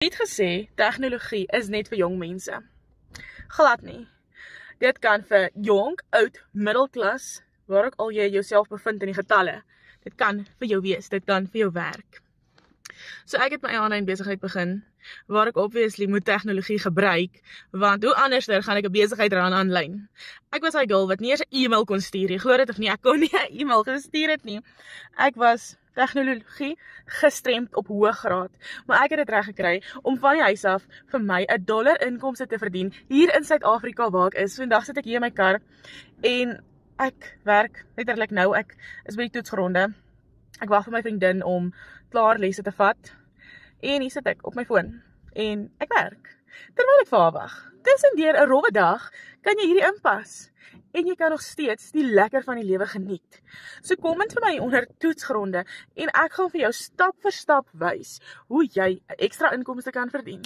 Niet gesê, tegnologie is net vir jong mense. Glad nie. Dit kan vir jong, oud, middelklas, waar ook al jy jouself bevind in die getalle. Dit kan vir jou wees, dit kan vir jou werk. So ek het my aanlyn besigheid begin, waar ek obviously moet tegnologie gebruik, want hoe anderster gaan ek 'n besigheid run aanlyn? Ek was hy girl wat nie eens 'n e-mail kon stuur nie, glo dit of nie, ek kon nie 'n e-mail gestuur het nie. Ek was tegnologie gestremd op hoë graad, maar ek het dit reg gekry om van die huis af vir my $1 inkomste te verdien hier in Suid-Afrika waar ek is. Vandag sit ek hier in my kar en ek werk letterlik nou, ek is by die toetsgronde. Ek wag vir my vriendin om klaar lesse te vat en hier sit ek op my foon en ek werk terwyl ek vir haar wag. Tussendeur 'n rowwe dag kan jy hierdie inpas en jy kan nog steeds die lekker van die lewe geniet. So kom in vir my onder toetsgronde en ek gaan vir jou stap vir stap wys hoe jy 'n ekstra inkomste kan verdien.